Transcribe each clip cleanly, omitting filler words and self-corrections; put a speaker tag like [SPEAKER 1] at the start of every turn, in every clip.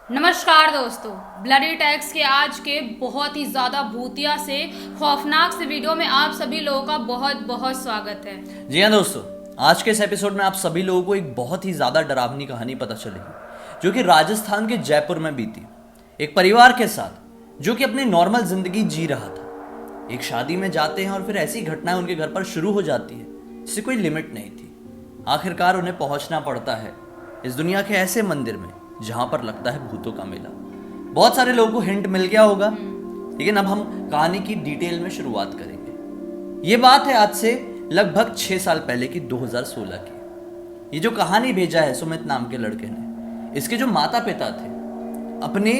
[SPEAKER 1] नमस्कार दोस्तों। Bloody tax के आज के बहुत ही ज़्यादा भूतिया से खौफनाक से वीडियो में आप सभी लोगों का बहुत बहुत स्वागत है।
[SPEAKER 2] जी हाँ दोस्तों, आज के इस एपिसोड में आप सभी लोगों को एक बहुत ही ज़्यादा डरावनी कहानी पता चलेगी जो कि राजस्थान के जयपुर में बीती। एक परिवार के साथ जो कि अपनी नॉर्मल जिंदगी जी रहा था। एक शादी में जाते हैं और फिर ऐसी घटनाएं उनके घर पर शुरू हो जाती है जिससे कोई लिमिट नहीं थी। आखिरकार उन्हें पहुंचना पड़ता है इस दुनिया के ऐसे मंदिर में जहां पर लगता है भूतों का मेला। बहुत सारे लोगों को हिंट मिल गया होगा, लेकिन अब हम कहानी की डिटेल में शुरुआत करेंगे। ये बात है आज से लगभग 6 साल पहले की 2016 की। ये जो कहानी भेजा है सुमित नाम के लड़के ने, इसके जो माता पिता थे अपने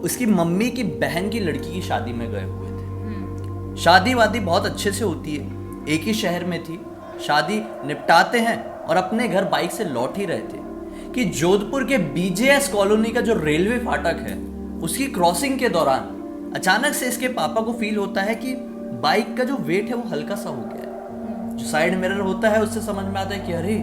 [SPEAKER 2] उसकी मम्मी की बहन की लड़की की शादी में गए हुए थे। शादी वादी बहुत अच्छे से होती है, एक ही शहर में थी। शादी निपटाते हैं और अपने घर बाइक से लौट ही रहे थे कि जोधपुर के बीजेएस कॉलोनी का जो रेलवे फाटक है उसकी क्रॉसिंग के दौरान अचानक से इसके पापा को फील होता है कि बाइक का जो वेट है वो हल्का सा हो गया है। जो साइड मिरर होता है उससे समझ में आता है कि अरे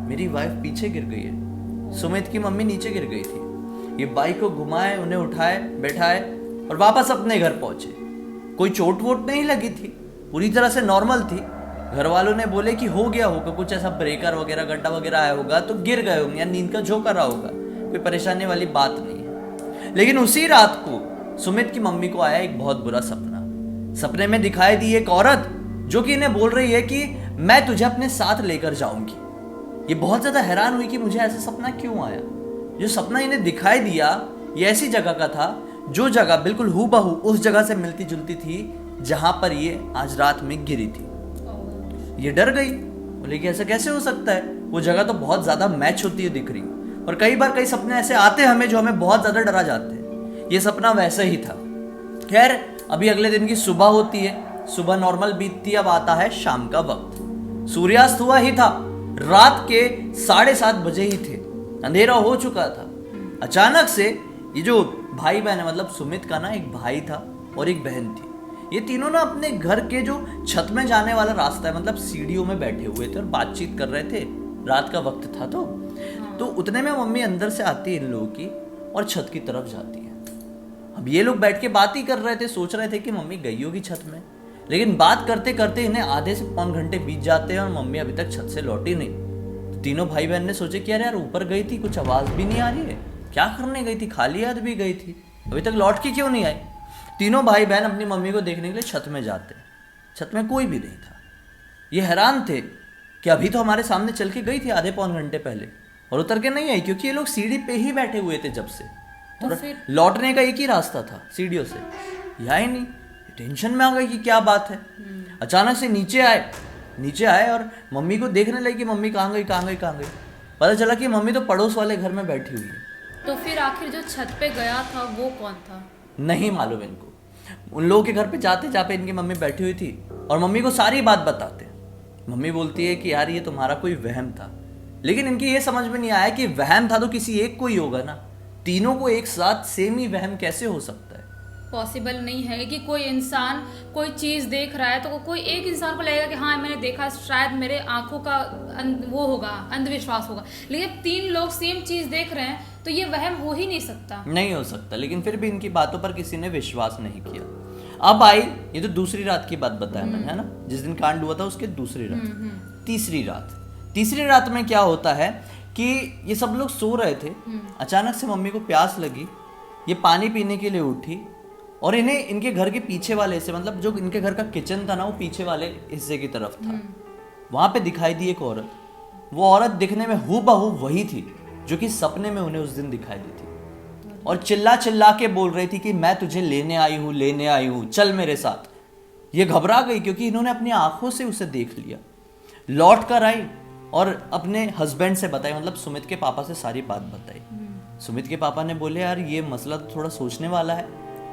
[SPEAKER 2] मेरी वाइफ पीछे गिर गई है। सुमित की मम्मी नीचे गिर गई थी। ये बाइक को घुमाए, उन्हें उठाए, बैठाए और वापस अपने घर पहुंचे। कोई चोट वोट नहीं लगी थी, पूरी तरह से नॉर्मल थी। घर वालों ने बोले कि हो गया होगा, कुछ ऐसा ब्रेकर वगैरह गड्ढा वगैरह आया होगा तो गिर गए होंगे या नींद का झोंका रहा होगा, कोई परेशानी वाली बात नहीं है। लेकिन उसी रात को सुमित की मम्मी को आया एक बहुत बुरा सपना। सपने में दिखाई दी एक औरत जो कि इन्हें बोल रही है कि मैं तुझे अपने साथ लेकर जाऊंगी। ये बहुत ज्यादा हैरान हुई कि मुझे ऐसा सपना क्यों आया। जो सपना इन्हें दिखाई दिया ये ऐसी जगह का था जो जगह बिल्कुल हूबहू उस जगह से मिलती जुलती थी जहां पर ये आज रात में गिरी थी। ये डर गई, बोले कि ऐसा कैसे हो सकता है, वो जगह तो बहुत ज्यादा मैच होती है दिख रही। और कई बार कई सपने ऐसे आते हैं हमें जो हमें बहुत ज्यादा डरा जाते हैं। ये सपना वैसे ही था। खैर अभी अगले दिन की सुबह होती है, सुबह नॉर्मल बीतती है। अब आता है शाम का वक्त, सूर्यास्त हुआ ही था, रात के 7:30 बजे ही थे, अंधेरा हो चुका था। अचानक से ये जो भाई बहन है, मतलब सुमित का ना एक भाई था और एक बहन थी। ये तीनों ना अपने घर के जो छत में जाने वाला रास्ता है, मतलब सीढ़ियों में बैठे हुए थे और बातचीत कर रहे थे। रात का वक्त था तो उतने में मम्मी अंदर से आती है इन लोगों की और छत की तरफ जाती है। अब ये लोग बैठ के बात ही कर रहे थे, सोच रहे थे कि मम्मी गई होगी छत में। लेकिन बात करते करते इन्हें आधे से पौन घंटे बीत जाते हैं और मम्मी अभी तक छत से लौटी नहीं। तो तीनों भाई बहन ने सोचे कि यार ऊपर गई थी, कुछ आवाज भी नहीं आ रही है, क्या करने गई थी, खाली हाथ भी गई थी, अभी तक लौट के क्यों नहीं आई। तीनों भाई बहन अपनी मम्मी को देखने के लिए छत में जाते। छत में कोई भी नहीं था। ये हैरान थे कि अभी तो हमारे सामने चल के गई थी आधे पौन घंटे पहले और उतर के नहीं आई, क्योंकि ये लोग सीढ़ी पे ही बैठे हुए थे जब से।
[SPEAKER 1] तो
[SPEAKER 2] और
[SPEAKER 1] फिर
[SPEAKER 2] लौटने का एक ही रास्ता था सीढ़ियों से, ये आई नहीं। टेंशन में आ गई कि क्या बात है। अचानक से नीचे आए और मम्मी को देखने लगे कि मम्मी कहाँ गई कहाँ गई कहाँ गई। पता चला कि मम्मी तो पड़ोस वाले घर में बैठी हुई है।
[SPEAKER 1] तो फिर आखिर जो छत पे गया था वो कौन था?
[SPEAKER 2] नहीं मालूम इनको। उन लोगों के घर पे जाते जहाँ पे इनकी मम्मी बैठी हुई थी और मम्मी को सारी बात बताते। मम्मी बोलती है कि यार ये तुम्हारा कोई वहम था। लेकिन इनकी ये समझ में नहीं आया कि वहम था तो किसी एक को ही होगा ना, तीनों को एक साथ सेम ही वहम कैसे हो सकता है।
[SPEAKER 1] पॉसिबल नहीं है कि कोई इंसान कोई चीज देख रहा है तो कोई एक इंसान को लगेगा कि हाँ मैंने देखा, शायद मेरे आंखों का वो होगा, अंधविश्वास होगा। लेकिन 3 लोग सेम चीज देख रहे हैं तो ये वहम हो ही नहीं सकता।
[SPEAKER 2] नहीं हो सकता। लेकिन फिर भी इनकी बातों पर किसी ने विश्वास नहीं किया। अब आई, ये तो दूसरी रात की बात बताया मैंने, है ना, जिस दिन कांड हुआ था उसके दूसरी रात। तीसरी रात में क्या होता है कि ये सब लोग सो रहे थे। अचानक से मम्मी को प्यास लगी, ये पानी पीने के लिए उठी और इन्हें इनके घर के पीछे वाले हिस्से, मतलब जो इनके घर का किचन था ना वो पीछे वाले हिस्से की तरफ था। वहां पे दिखाई दी एक औरत। वो औरत दिखने में हूबहू वही थी जो कि सपने में उन्हें उस दिन दिखाई दी थी और चिल्ला चिल्ला के बोल रही थी कि मैं तुझे लेने आई हूँ, चल मेरे साथ। ये घबरा गई क्योंकि इन्होंने अपनी आंखों से उसे देख लिया। लौट कर आई और अपने हस्बैंड से बताई, मतलब सुमित के पापा से सारी बात बताई। सुमित के पापा ने बोले यार ये मसला तो थोड़ा सोचने वाला है।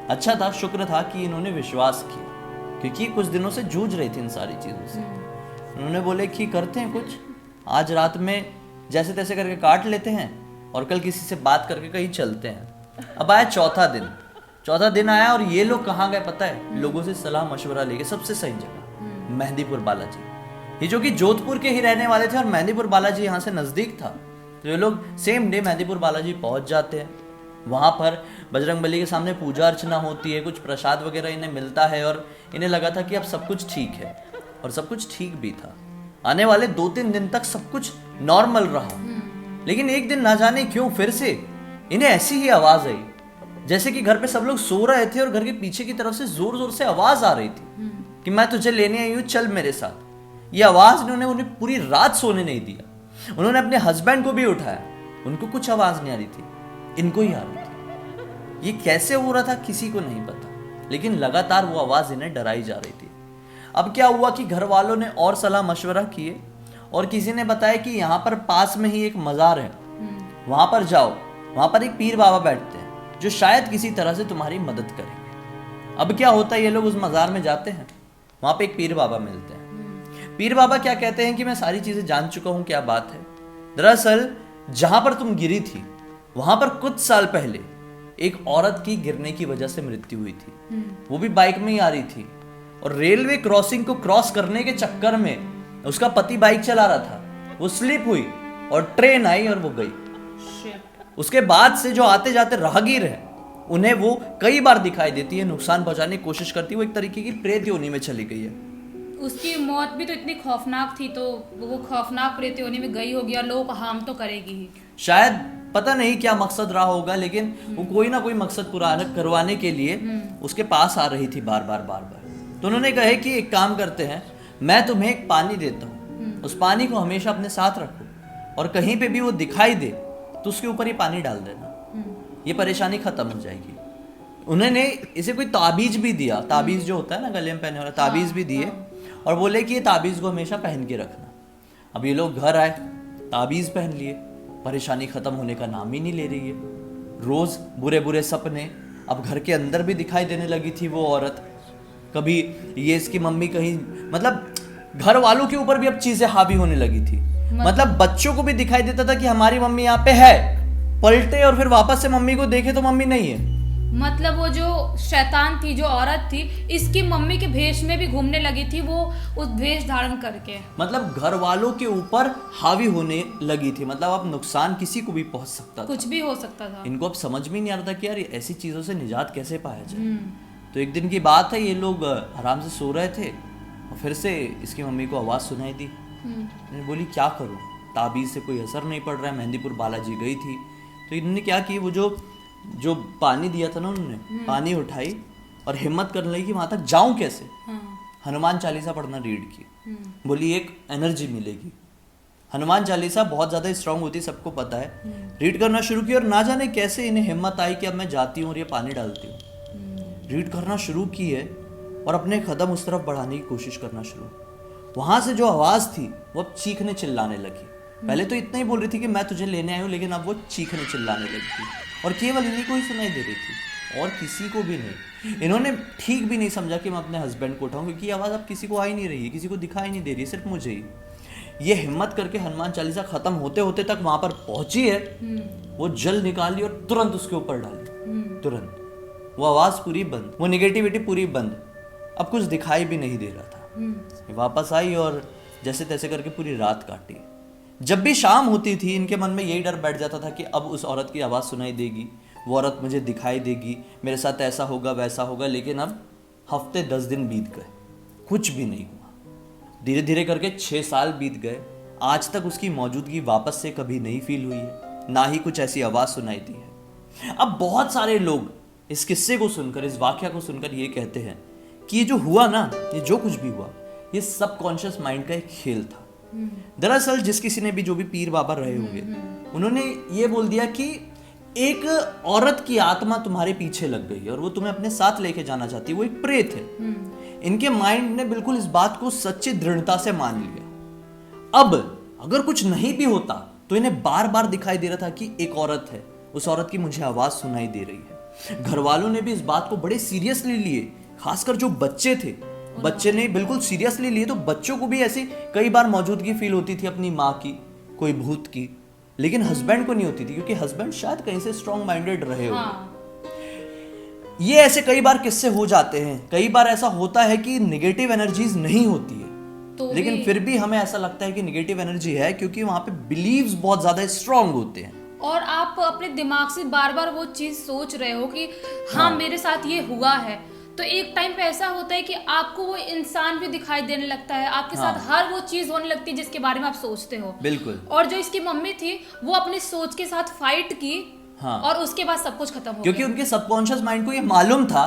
[SPEAKER 2] अच्छा था, शुक्र था कि इन्होंने विश्वास किया, क्योंकि कुछ दिनों से जूझ रही थी इन सारी चीज़ों से। उन्होंने बोले कि करते हैं कुछ, आज रात में जैसे तैसे करके काट लेते हैं और कल किसी से बात करके कहीं चलते हैं। अब आया चौथा दिन आया और ये लोग कहाँ गए पता है? लोगों से सलाह मशवरा लेके सबसे सही जगह मेहंदीपुर बालाजी। ये जो कि जोधपुर के ही रहने वाले थे और मेहंदीपुर बालाजी यहाँ से नजदीक था, तो ये लोग सेम डे मेहंदीपुर बालाजी पहुंच जाते हैं। वहाँ पर बजरंगबली के सामने पूजा अर्चना होती है, कुछ प्रसाद वगैरह इन्हें मिलता है और इन्हें लगा था कि अब सब कुछ ठीक है, और सब कुछ ठीक भी था। आने वाले 2-3 दिन तक सब कुछ नॉर्मल रहा, लेकिन एक दिन ना जाने क्यों फिर से इन्हें ऐसी ही आवाज आई, जैसे कि घर पे सब लोग सो रहे थे और घर के पीछे की तरफ से जोर जोर से आवाज आ रही थी कि मैं तुझे लेने आई हूँ, चल मेरे साथ। ये आवाज ने उन्हें पूरी रात सोने नहीं दिया। उन्होंने अपने हस्बैंड को भी उठाया, उनको कुछ आवाज नहीं आ रही थी, इनको ही आ रही थी। ये कैसे हो रहा था किसी को नहीं पता, लेकिन लगातार वो आवाज इन्हें डराई जा रही थी। अब क्या हुआ कि घर वालों ने और सलाह मशवरा किए और किसी ने बताया कि यहाँ पर पास में ही एक मजार है, वहां पर जाओ, वहां पर एक पीर बाबा बैठते हैं जो शायद किसी तरह से तुम्हारी मदद करेंगे। अब क्या होता है, ये लोग उस मजार में जाते हैं, वहां पे एक पीर बाबा मिलते हैं। पीर बाबा क्या कहते हैं कि मैं सारी चीजें जान चुका हूं, क्या बात है। दरअसल जहां पर तुम गिरी थी वहां पर कुछ साल पहले एक औरत की गिरने की वजह से मृत्यु हुई थी। वो भी बाइक में ही आ रही थी और रेलवे क्रॉसिंग को क्रॉस करने के चक्कर में उसका पति बाइक चला रहा था, वो स्लिप हुई और ट्रेन आई और वो गई। उसके बाद से जो आते जाते राहगीर हैं उन्हें वो कई बार दिखाई देती है, नुकसान पहुंचाने की कोशिश करती है। वो एक तरीके की प्रेत योनि में चली गई है।
[SPEAKER 1] उसकी मौत भी तो इतनी खौफनाक थी, तो वो खौफनाक प्रेत योनि में गई होगी और लोगों को हार्म तो करेगी ही।
[SPEAKER 2] शायद पता नहीं क्या मकसद रहा होगा, लेकिन वो कोई ना कोई मकसद पूरा करवाने के लिए उसके पास आ रही थी बार बार। तो उन्होंने कहे कि एक काम करते हैं, मैं तुम्हें एक पानी देता हूँ, उस पानी को हमेशा अपने साथ रखो और कहीं पे भी वो दिखाई दे तो उसके ऊपर ही पानी डाल देना, ये परेशानी खत्म हो जाएगी। उन्होंने इसे कोई ताबीज भी दिया, ताबीज जो होता है ना गले में पहनने वाला, ताबीज भी दिए और बोले कि ये ताबीज को हमेशा पहन के रखना। अब ये लोग घर आए, ताबीज पहन लिए, परेशानी खत्म होने का नाम ही नहीं ले रही है। रोज बुरे बुरे सपने, अब घर के अंदर भी दिखाई देने लगी थी वो औरत। कभी ये इसकी मम्मी कहीं, मतलब घर वालों के ऊपर भी अब चीजें हावी होने लगी थी। मतलब बच्चों को भी दिखाई देता था कि हमारी मम्मी यहाँ पे है, पलटे और फिर वापस से मम्मी को देखे तो मम्मी नहीं है।
[SPEAKER 1] मतलब वो जो शैतान थी, जो औरत थी, इसकी मम्मी के भेष में भी घूमने लगी थी, वो उस भेष धारण करके। मतलब
[SPEAKER 2] घर वालों के ऊपर हावी होने लगी थी। मतलब अब नुकसान किसी को भी पहुंच सकता था,
[SPEAKER 1] कुछ भी हो सकता था।
[SPEAKER 2] इनको अब समझ में नहीं आ रहा था कि यार ऐसी चीजों से निजात कैसे पाया जाए। तो एक दिन की बात है, ये लोग आराम से सो रहे थे और फिर से इसकी मम्मी को आवाज़ सुनाई दी। बोली क्या करूं, ताबीज से कोई असर नहीं पड़ रहा है। मेहंदीपुर बालाजी गई थी तो इन्होंने क्या की, वो जो पानी दिया था ना उन्होंने, पानी उठाई और हिम्मत करने लगी कि वहां तक जाऊं कैसे। हनुमान चालीसा पढ़ना रीड की, बोली एक एनर्जी मिलेगी। हनुमान चालीसा बहुत ज़्यादा स्ट्रांग होती है, सबको पता है। रीड करना शुरू की और ना जाने कैसे इन्हें हिम्मत आई कि अब मैं जाती हूँ और ये पानी डालती हूँ। रीड करना शुरू की है और अपने कदम उस तरफ बढ़ाने की कोशिश करना शुरू। वहां से जो आवाज थी वो अब चीखने चिल्लाने लगी। पहले तो इतना ही बोल रही थी कि मैं तुझे लेने आई हूँ, लेकिन अब वो चीखने चिल्लाने लगी थी और केवल इन्हीं को ही सुनाई दे रही थी और किसी को भी नहीं। इन्होंने ठीक भी नहीं समझा कि मैं अपने हस्बैंड को उठाऊं, क्योंकि आवाज अब किसी को आ ही नहीं रही है, किसी को दिखाई नहीं दे रही है, सिर्फ मुझे ही। ये हिम्मत करके हनुमान चालीसा खत्म होते होते तक वहां पर पहुंची है, वो जल निकाली और तुरंत उसके ऊपर डाली। तुरंत वो आवाज पूरी बंद, वो निगेटिविटी पूरी बंद, अब कुछ दिखाई भी नहीं दे रहा था। वापस आई और जैसे तैसे करके पूरी रात काटी। जब भी शाम होती थी इनके मन में यही डर बैठ जाता था कि अब उस औरत की आवाज़ सुनाई देगी, वो औरत मुझे दिखाई देगी, मेरे साथ ऐसा होगा वैसा होगा। लेकिन अब हफ्ते 10 दिन बीत गए, कुछ भी नहीं हुआ। धीरे धीरे करके 6 साल बीत गए, आज तक उसकी मौजूदगी वापस से कभी नहीं फील हुई है, ना ही कुछ ऐसी आवाज़ सुनाई दी है। अब बहुत सारे लोग इस किस्से को सुनकर, इस वाकया को सुनकर ये कहते हैं कि ये जो हुआ ना, ये जो कुछ भी हुआ, ये सबकॉन्शियस माइंड का एक खेल था। दरअसल जिस किसी ने भी, जो भी पीर बाबा रहे होंगे, उन्होंने ये बोल दिया कि एक औरत की आत्मा तुम्हारे पीछे लग गई और वो तुम्हें अपने साथ लेके जाना चाहती है, वो एक प्रेत है। इनके माइंड ने बिल्कुल इस बात को सच्ची दृढ़ता से मान लिया। अब अगर कुछ नहीं भी होता तो इन्हें बार बार दिखाई दे रहा था कि एक औरत है, उस औरत की मुझे आवाज सुनाई दे रही है। घर वालों ने भी इस बात को बड़े सीरियसली लिए, खासकर जो बच्चे थे, बच्चे ने बिल्कुल सीरियसली लिए। तो बच्चों को भी ऐसी कई बार मौजूदगी फील होती थी अपनी माँ की, कोई भूत की, लेकिन हस्बैंड को नहीं होती थी, क्योंकि हस्बैंड शायद कहीं से स्ट्रॉन्ग माइंडेड रहे हो। ये ऐसे कई बार किस्से हो जाते हैं। कई बार ऐसा होता है कि निगेटिव एनर्जीज नहीं होती है, तो लेकिन फिर भी हमें ऐसा लगता है कि निगेटिव एनर्जी है, क्योंकि वहां पे बिलीव्स बहुत ज्यादा स्ट्रॉन्ग होते हैं।
[SPEAKER 1] और आप अपने दिमाग से बार बार वो चीज सोच रहे हो कि हाँ मेरे साथ ये हुआ है, तो एक टाइम पे ऐसा होता है कि आपको वो इंसान भी दिखाई देने लगता है, आपके साथ हर वो चीज होने लगती है जिसके बारे में आप सोचते हो।
[SPEAKER 2] बिल्कुल।
[SPEAKER 1] और जो इसकी मम्मी थी वो अपनी सोच के साथ फाइट की,
[SPEAKER 2] हाँ।
[SPEAKER 1] और उसके बाद सब कुछ खत्म हो
[SPEAKER 2] क्योंकि उनके सबकॉन्शियस माइंड को ये मालूम था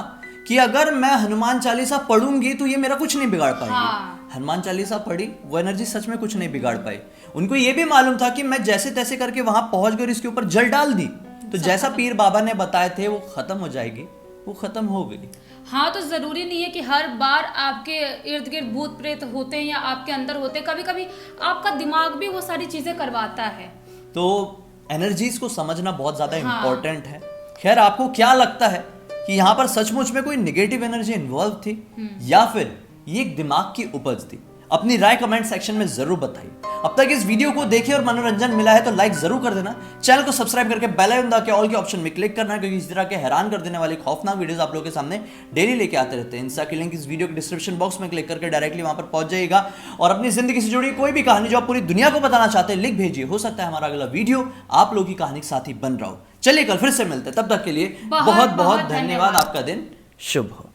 [SPEAKER 2] कि अगर मैं हनुमान चालीसा पढ़ूंगी तो ये मेरा कुछ नहीं बिगाड़ पाएगी।
[SPEAKER 1] हाँ।
[SPEAKER 2] हनुमान चालीसा पढ़ी, वो एनर्जी सच में कुछ नहीं बिगाड़ पाई। उनको ये भी मालूम था कि मैं जैसे तैसे करके वहां पहुंच गई और इसके ऊपर जल डाल दी तो जैसा पीर बाबा ने बताए थे वो खत्म हो जाएगी, वो खत्म हो गई।
[SPEAKER 1] हाँ, तो जरूरी नहीं है कि हर बार आपके इर्द गिर्द भूत प्रेत होते हैं या आपके अंदर होते हैं, कभी कभी आपका दिमाग भी वो सारी चीजें करवाता है।
[SPEAKER 2] तो एनर्जीज को समझना बहुत ज्यादा इंपॉर्टेंट है। खैर, आपको क्या लगता है कि यहाँ पर सचमुच में कोई नेगेटिव एनर्जी इन्वॉल्व थी या फिर ये एक दिमाग की उपज थी? अपनी राय कमेंट सेक्शन में जरूर बताइए। अब तक इस वीडियो को देखे और मनोरंजन मिला है तो लाइक जरूर कर देना, चैनल को सब्सक्राइब करके बेल आइकन दबा के ऑल के ऑप्शन में क्लिक करना, क्योंकि इस तरह के हैरान कर देने वाले खौफनाक वीडियोस आप लोगों के सामने डेली लेके आते रहते हैं। इंस्टा की लिंक इस वीडियो के डिस्क्रिप्शन बॉक्स में क्लिक करके डायरेक्टली वहां पर पहुंच जाइएगा और अपनी जिंदगी से जुड़ी कोई भी कहानी जो आप पूरी दुनिया को बताना चाहते हैं लिख भेजिए। हो सकता है हमारा अगला वीडियो आप लोगों की कहानी के साथ ही बन रहा हो। चलिए कल फिर से मिलते हैं, तब तक के लिए बहुत बहुत धन्यवाद। आपका दिन शुभ हो।